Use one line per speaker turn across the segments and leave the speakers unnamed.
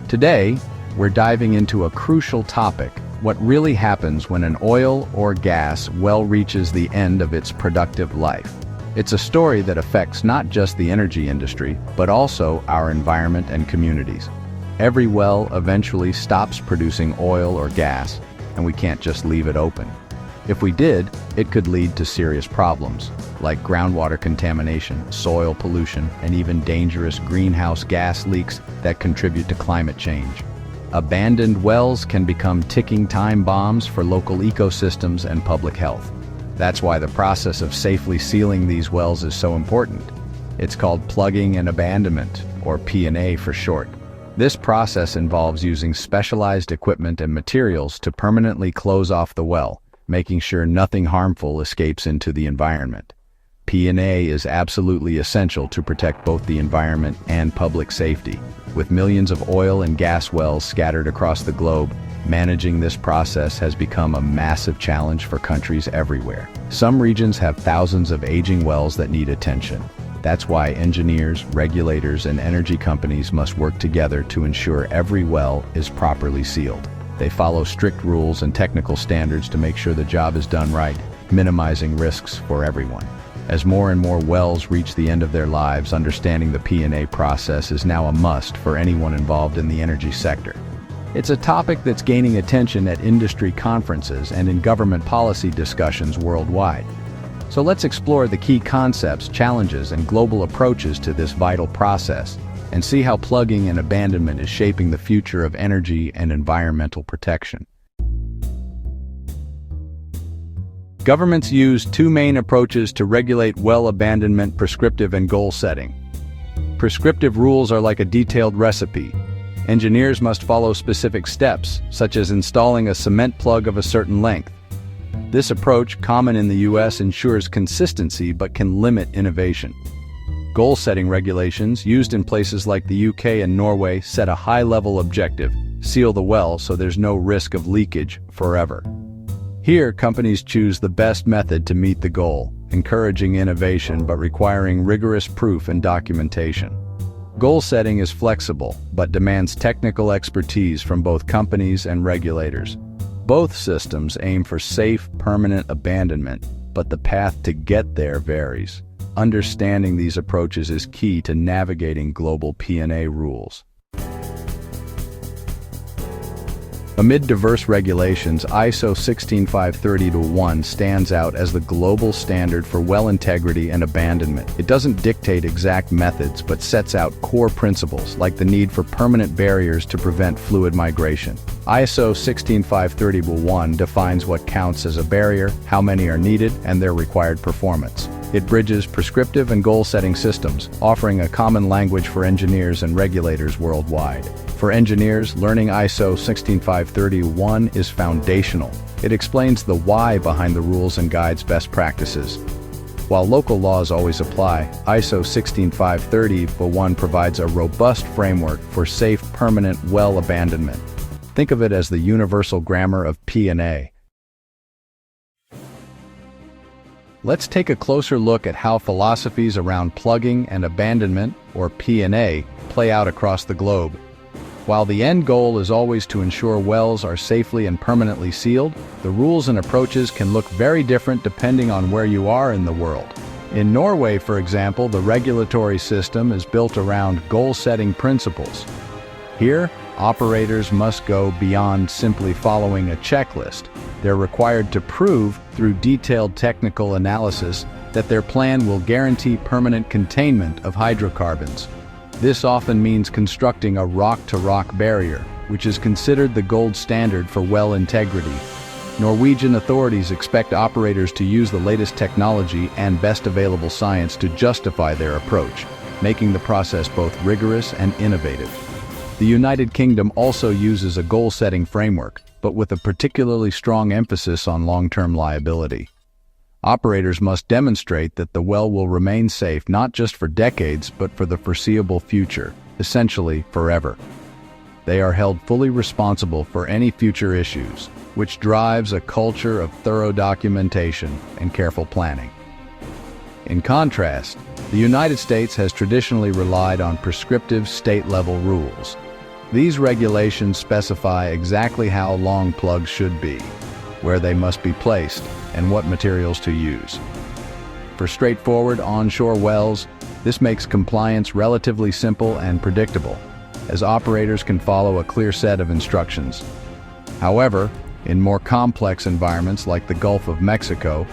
Today, we're diving into a crucial topic: what really happens when an oil or gas well reaches the end of its productive life. It's a story that affects not just the energy industry, but also our environment and communities. Every well eventually stops producing oil or gas, and we can't just leave it open. If we did, it could lead to serious problems, like groundwater contamination, soil pollution, and even dangerous greenhouse gas leaks that contribute to climate change. Abandoned wells can become ticking time bombs for local ecosystems and public health. That's why the process of safely sealing these wells is so important. It's called plugging and abandonment, or P&A for short. This process involves using specialized equipment and materials to permanently close off the well, making sure nothing harmful escapes into the environment. P&A is absolutely essential to protect both the environment and public safety. With millions of oil and gas wells scattered across the globe, managing this process has become a massive challenge for countries everywhere. Some regions have thousands of aging wells that need attention. That's why engineers, regulators, and energy companies must work together to ensure every well is properly sealed. They follow strict rules and technical standards to make sure the job is done right, minimizing risks for everyone. As more and more wells reach the end of their lives, understanding the P&A process is now a must for anyone involved in the energy sector. It's a topic that's gaining attention at industry conferences and in government policy discussions worldwide. So let's explore the key concepts, challenges, and global approaches to this vital process, and see how plugging and abandonment is shaping the future of energy and environmental protection. Governments use two main approaches to regulate well abandonment: prescriptive and goal setting. Prescriptive rules are like a detailed recipe. Engineers must follow specific steps, such as installing a cement plug of a certain length. This approach, common in the US, ensures consistency but can limit innovation. Goal-setting regulations, used in places like the UK and Norway, set a high-level objective: seal the well so there's no risk of leakage forever. Here, companies choose the best method to meet the goal, encouraging innovation but requiring rigorous proof and documentation. Goal setting is flexible, but demands technical expertise from both companies and regulators. Both systems aim for safe, permanent abandonment, but the path to get there varies. Understanding these approaches is key to navigating global P&A rules. Amid diverse regulations, ISO 16530-1 stands out as the global standard for well integrity and abandonment. It doesn't dictate exact methods, but sets out core principles, like the need for permanent barriers to prevent fluid migration. ISO 16530-1 defines what counts as a barrier, how many are needed, and their required performance. It bridges prescriptive and goal-setting systems, offering a common language for engineers and regulators worldwide. For engineers, learning ISO 16530-1 is foundational. It explains the why behind the rules and guides best practices. While local laws always apply, ISO 16530-1 provides a robust framework for safe, permanent well abandonment. Think of it as the universal grammar of P&A. Let's take a closer look at how philosophies around plugging and abandonment, or P&A, play out across the globe. While the end goal is always to ensure wells are safely and permanently sealed, the rules and approaches can look very different depending on where you are in the world. In Norway, for example, the regulatory system is built around goal-setting principles. Here, operators must go beyond simply following a checklist. They're required to prove, through detailed technical analysis, that their plan will guarantee permanent containment of hydrocarbons. This often means constructing a rock-to-rock barrier, which is considered the gold standard for well integrity. Norwegian authorities expect operators to use the latest technology and best available science to justify their approach, making the process both rigorous and innovative. The United Kingdom also uses a goal-setting framework, but with a particularly strong emphasis on long-term liability. Operators must demonstrate that the well will remain safe not just for decades, but for the foreseeable future, essentially forever. They are held fully responsible for any future issues, which drives a culture of thorough documentation and careful planning. In contrast, the United States has traditionally relied on prescriptive state-level rules. These regulations specify exactly how long plugs should be, where they must be placed, and what materials to use. For straightforward onshore wells, this makes compliance relatively simple and predictable, as operators can follow a clear set of instructions. However, in more complex environments like the Gulf of Mexico,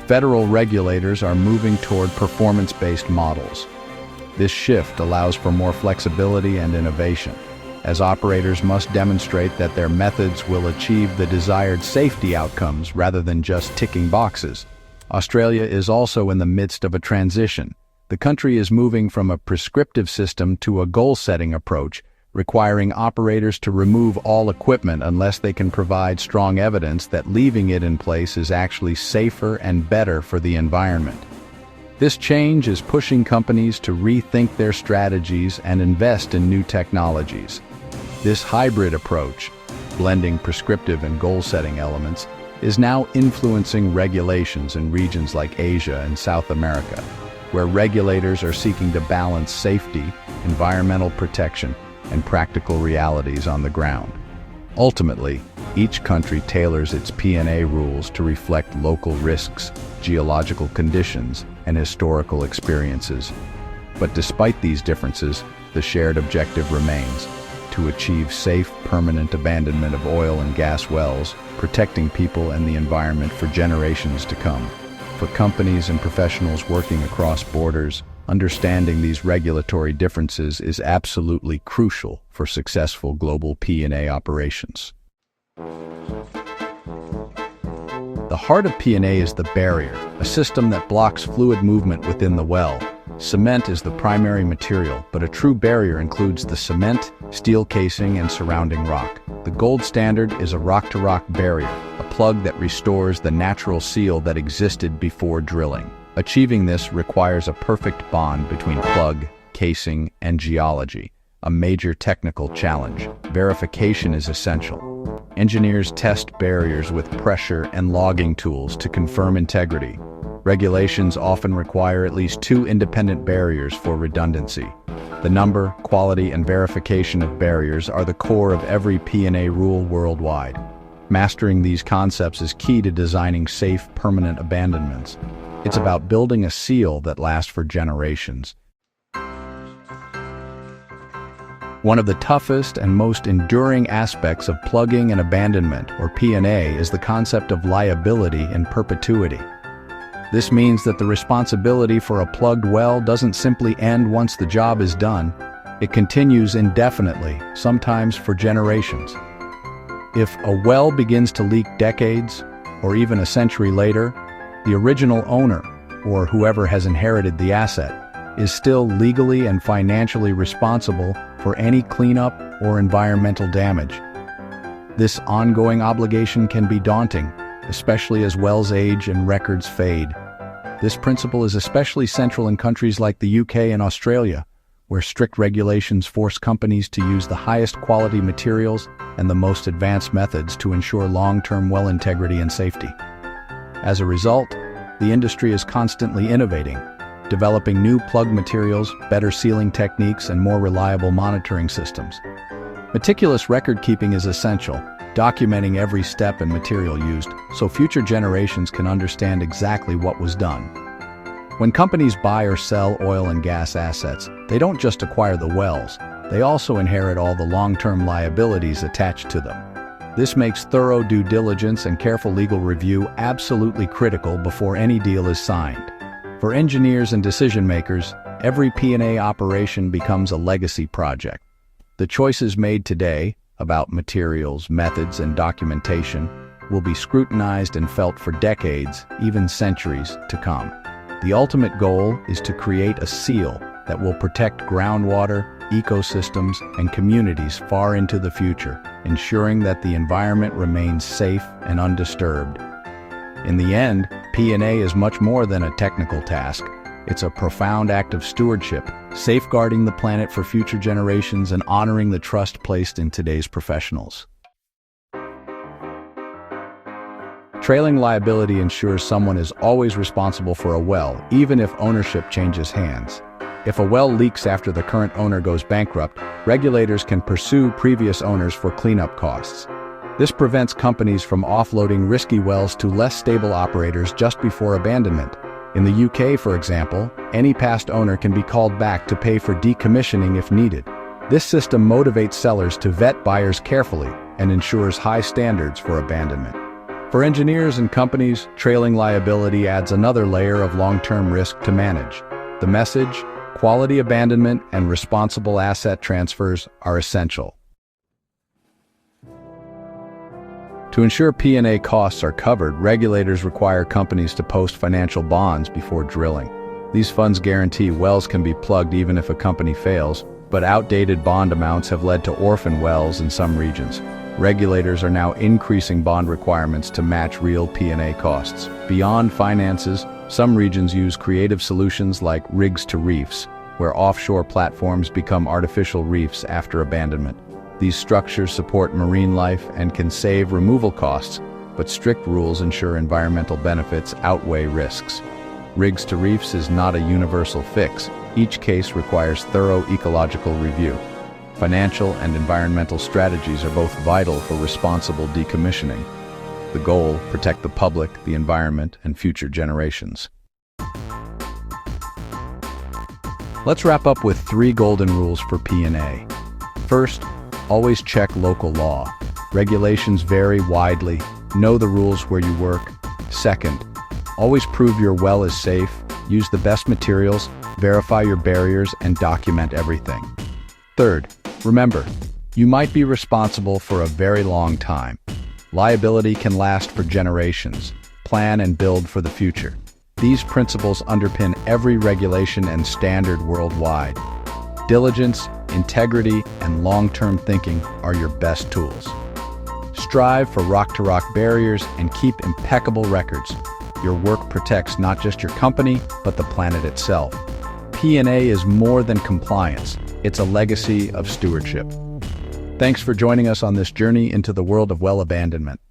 federal regulators are moving toward performance-based models. This shift allows for more flexibility and innovation, as operators must demonstrate that their methods will achieve the desired safety outcomes rather than just ticking boxes. Australia is also in the midst of a transition. The country is moving from a prescriptive system to a goal-setting approach, requiring operators to remove all equipment unless they can provide strong evidence that leaving it in place is actually safer and better for the environment. This change is pushing companies to rethink their strategies and invest in new technologies. This hybrid approach, blending prescriptive and goal-setting elements, is now influencing regulations in regions like Asia and South America, where regulators are seeking to balance safety, environmental protection, and practical realities on the ground. Ultimately, each country tailors its P&A rules to reflect local risks, geological conditions, and historical experiences. But despite these differences, the shared objective remains: to achieve safe, permanent abandonment of oil and gas wells, protecting people and the environment for generations to come. For companies and professionals working across borders, understanding these regulatory differences is absolutely crucial for successful global P&A operations. The heart of P&A is the barrier, a system that blocks fluid movement within the well. Cement is the primary material, but a true barrier includes the cement, steel casing, and surrounding rock. The gold standard is a rock-to-rock barrier, a plug that restores the natural seal that existed before drilling. Achieving this requires a perfect bond between plug, casing, and geology, a major technical challenge. Verification is essential. Engineers test barriers with pressure and logging tools to confirm integrity. Regulations often require at least 2 independent barriers for redundancy. The number, quality, and verification of barriers are the core of every P&A rule worldwide. Mastering these concepts is key to designing safe, permanent abandonments. It's about building a seal that lasts for generations. One of the toughest and most enduring aspects of plugging and abandonment, or P&A, is the concept of liability in perpetuity. This means that the responsibility for a plugged well doesn't simply end once the job is done. It continues indefinitely, sometimes for generations. If a well begins to leak decades, or even a century later, the original owner, or whoever has inherited the asset, is still legally and financially responsible for any cleanup or environmental damage. This ongoing obligation can be daunting, especially as wells age and records fade. This principle is especially central in countries like the UK and Australia, where strict regulations force companies to use the highest quality materials and the most advanced methods to ensure long-term well integrity and safety. As a result, the industry is constantly innovating, developing new plug materials, better sealing techniques, and more reliable monitoring systems. Meticulous record-keeping is essential, documenting every step and material used so future generations can understand exactly what was done. When companies buy or sell oil and gas assets, they don't just acquire the wells, they also inherit all the long-term liabilities attached to them. This makes thorough due diligence and careful legal review absolutely critical before any deal is signed. For engineers and decision-makers, every P&A operation becomes a legacy project. The choices made today about materials, methods, and documentation will be scrutinized and felt for decades, even centuries, to come. The ultimate goal is to create a seal that will protect groundwater, ecosystems, and communities far into the future, ensuring that the environment remains safe and undisturbed. In the end, P&A is much more than a technical task. It's a profound act of stewardship, safeguarding the planet for future generations and honoring the trust placed in today's professionals. Trailing liability ensures someone is always responsible for a well, even if ownership changes hands. If a well leaks after the current owner goes bankrupt, regulators can pursue previous owners for cleanup costs. This prevents companies from offloading risky wells to less stable operators just before abandonment. In the UK, for example, any past owner can be called back to pay for decommissioning if needed. This system motivates sellers to vet buyers carefully and ensures high standards for abandonment. For engineers and companies, trailing liability adds another layer of long-term risk to manage. The message, quality abandonment and responsible asset transfers are essential. To ensure P&A costs are covered, regulators require companies to post financial bonds before drilling. These funds guarantee wells can be plugged even if a company fails, but outdated bond amounts have led to orphan wells in some regions. Regulators are now increasing bond requirements to match real P&A costs. Beyond finances, some regions use creative solutions like rigs to reefs, where offshore platforms become artificial reefs after abandonment. These structures support marine life and can save removal costs, but strict rules ensure environmental benefits outweigh risks. Rigs to reefs is not a universal fix. Each case requires thorough ecological review. Financial and environmental strategies are both vital for responsible decommissioning. The goal: protect the public, the environment, and future generations. Let's wrap up with 3 golden rules for P&A. First, always check local law. Regulations vary widely. Know the rules where you work. Second, always prove your well is safe. Use the best materials, verify your barriers, and document everything. Third, remember, you might be responsible for a very long time. Liability can last for generations. Plan and build for the future. These principles underpin every regulation and standard worldwide. Diligence, integrity, and long-term thinking are your best tools. Strive for rock-to-rock barriers and keep impeccable records. Your work protects not just your company, but the planet itself. P&A is more than compliance. It's a legacy of stewardship. Thanks for joining us on this journey into the world of well abandonment.